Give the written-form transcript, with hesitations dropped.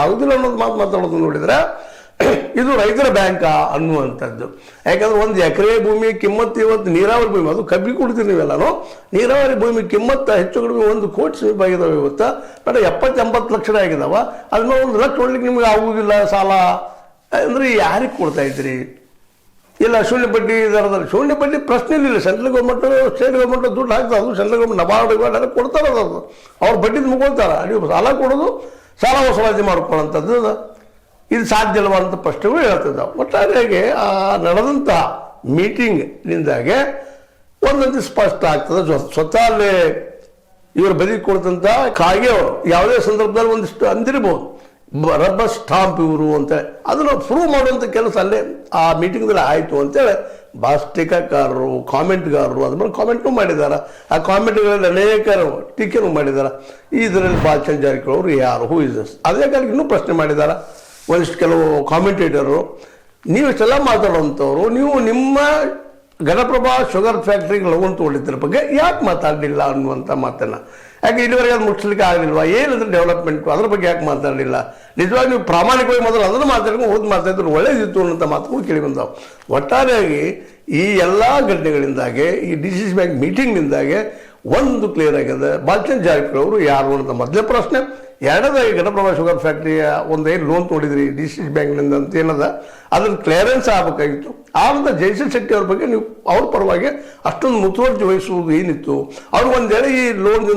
ಆಗುದಿಲ್ಲ ಅನ್ನೋದು ಮಾತು ಮಾತಾಡೋದು ನೋಡಿದ್ರೆ ಇದು ರೈತರ ಬ್ಯಾಂಕಾ ಅನ್ನುವಂಥದ್ದು. ಯಾಕಂದ್ರೆ ಒಂದು ಎಕರೆ ಭೂಮಿ ಕಿಮ್ಮತ್ತು ಇವತ್ತು ನೀರಾವರಿ ಭೂಮಿ, ಅದು ಕಬ್ಬಿ ಕೊಡ್ತೀವಿ ನೀವೆಲ್ಲನೂ, ನೀರಾವರಿ ಭೂಮಿ ಕಿಮ್ಮತ್ತು ಹೆಚ್ಚು ಕಡಿಮೆ 1 ಕೋಟಿ ಸಮೀಪ ಆಗಿದಾವೆ ಇವತ್ತು. ಬೇಡ 70-80 ಲಕ್ಷ ಆಗಿದಾವ. ಅದನ್ನ 1 ಲಕ್ಷ ಕೊಡ್ಲಿಕ್ಕೆ ನಿಮ್ಗೆ ಆಗುವುದಿಲ್ಲ ಸಾಲ ಅಂದ್ರೆ ಯಾರಿಗೆ ಕೊಡ್ತಾ ಇದ್ರಿ? ಇಲ್ಲ ಶೂನ್ಯ ಬಡ್ಡಿ ದರದಲ್ಲಿ, ಶೂನ್ಯ ಬಡ್ಡಿ ಪ್ರಶ್ನೆ ಇಲ್ಲ. ಸೆಂಟ್ರಲ್ ಗೌರ್ಮೆಂಟು ಸ್ಟೇಟ್ ಗೌರ್ಮೆಂಟು ದುಡ್ಡು ಹಾಕ್ತಾರೆ, ಅದು ಸೆಂಟ್ರಲ್ ಗೌರ್ಮೆಂಟ್ ನಬಾರ್ಡ್ ಎಲ್ಲ ಕೊಡ್ತಾರೆ. ಅದು ಅವ್ರು ಬಡ್ಡಿದು ಮುಗ್ಕೊಳ್ತಾರೆ. ನೀವು ಸಾಲ ಕೊಡೋದು ಸಾಲ ವಸೂಲಾತಿ ಮಾಡ್ಕೊಳ್ಳೋಂಥದ್ದು ಇದು ಸಾಧ್ಯ ಇಲ್ವ ಅಂತ ಪ್ರಶ್ನೆಗಳು ಹೇಳ್ತಿದ್ದಾವೆ. ಒಟ್ಟಾರೆಯಾಗಿ ಆ ನಡೆದಂಥ ಮೀಟಿಂಗ್ನಿಂದಾಗೆ ಒಂದೊಂದು ಸ್ಪಷ್ಟ ಆಗ್ತದೆ. ಸ್ವತಃ ಅಲ್ಲೇ ಇವರು ಬದಿ ಕೊಡ್ತಂಥ ಕಾಗೆ ಅವರು ಯಾವುದೇ ಸಂದರ್ಭದಲ್ಲಿ ಒಂದಿಷ್ಟು ಅಂದಿರ್ಬೋದು ರಬ್ಬರ್ ಸ್ಟಾಂಪ್ ಇವರು ಅಂತೇಳಿ, ಅದನ್ನು ಪ್ರೂವ್ ಮಾಡುವಂಥ ಕೆಲಸ ಅಲ್ಲೇ ಆ ಮೀಟಿಂಗ್ದಲ್ಲಿ ಆಯಿತು ಅಂತೇಳಿ ಭಾಳ ಟೀಕಾಕಾರರು, ಕಾಮೆಂಟ್ಗಾರರು ಅದ್ರ ಮೇಲೆ ಕಾಮೆಂಟು ಮಾಡಿದ್ದಾರೆ. ಆ ಕಾಮೆಂಟ್ಗಳಲ್ಲಿ ಅನೇಕರು ಟೀಕೆನೂ ಮಾಡಿದ್ದಾರೆ. ಇದರಲ್ಲಿ ಬಾಲಚಂದ್ರ ಜಾರಕಿಹೊಳಿ ಅವರು ಯಾರು, ಹೂ ಇಸ್ ದಿಸ್, ಅದೇ ಕಾಲಕ್ಕೆ ಇನ್ನೂ ಪ್ರಶ್ನೆ ಮಾಡಿದ್ದಾರೆ ಒಂದಿಷ್ಟು ಕೆಲವು ಕಾಮೆಂಟೇಟರು. ನೀವು ಇಷ್ಟೆಲ್ಲ ಮಾತಾಡುವಂಥವ್ರು, ನೀವು ನಿಮ್ಮ ಘನಪ್ರಭಾ ಶುಗರ್ ಫ್ಯಾಕ್ಟ್ರಿಗೆ ಲೋನ್ ತೊಗೊಂಡಿದ್ದರ ಬಗ್ಗೆ ಯಾಕೆ ಮಾತಾಡಲಿಲ್ಲ ಅನ್ನುವಂಥ ಮಾತನ್ನು, ಯಾಕೆ ಇಲ್ಲಿವರೆಗೆ ಅದು ಮುಗಿಸ್ಲಿಕ್ಕೆ ಆಗಲಿಲ್ವಾ, ಏನಿದ್ರೆ ಡೆವಲಪ್ಮೆಂಟು ಅದ್ರ ಬಗ್ಗೆ ಯಾಕೆ ಮಾತಾಡಲಿಲ್ಲ? ನಿಜವಾಗಿ ನೀವು ಪ್ರಾಮಾಣಿಕವಾಗಿ ಮೊದಲು ಅದನ್ನು ಮಾತಾಡ್ಕೊಂಡು ಹೋದ್ ಮಾತಾಡಿದ್ರು ಒಳ್ಳೇದಿತ್ತು ಅನ್ನೋಂಥ ಮಾತುಗಳು ಕೇಳಿ ಬಂದಾವೆ. ಒಟ್ಟಾರೆಯಾಗಿ ಈ ಎಲ್ಲ ಘಟನೆಗಳಿಂದಾಗೆ, ಈ DCC ಬ್ಯಾಂಕ್ ಮೀಟಿಂಗ್ನಿಂದಾಗೆ ಒಂದು ಕ್ಲಿಯರ್ ಆಗಿದೆ, ಬಾಲಚಂದ್ರ ಜಾರಕಿಹೊಳಿ ಅವರು ಯಾರು ಅನ್ನೋದು ಮೊದಲೇ ಪ್ರಶ್ನೆ. ಎರಡದಾಗಿ ಘನಪ್ರಭಾ ಶುಗರ್ ಫ್ಯಾಕ್ಟ್ರಿಯ ಒಂದೇನು ಲೋನ್ ತೊಗೊಂಡಿದ್ರಿ DCC ಬ್ಯಾಂಕ್ನಿಂದ ಅಂತ ಏನದ ಅದ್ರಲ್ಲಿ ಕ್ಲಿಯರೆನ್ಸ್ ಆಗಬೇಕಾಗಿತ್ತು. ಆನಂತರ ಜಯಶ್ರೀ ಶೆಟ್ಟಿ ಅವ್ರ ಬಗ್ಗೆ ನೀವು ಅವ್ರ ಪರವಾಗಿ ಅಷ್ಟೊಂದು ಮುತುವರ್ಜಿ ವಹಿಸುವುದು ಏನಿತ್ತು? ಅವ್ರು ಒಂದು ವೇಳೆ ಈ ಲೋನ್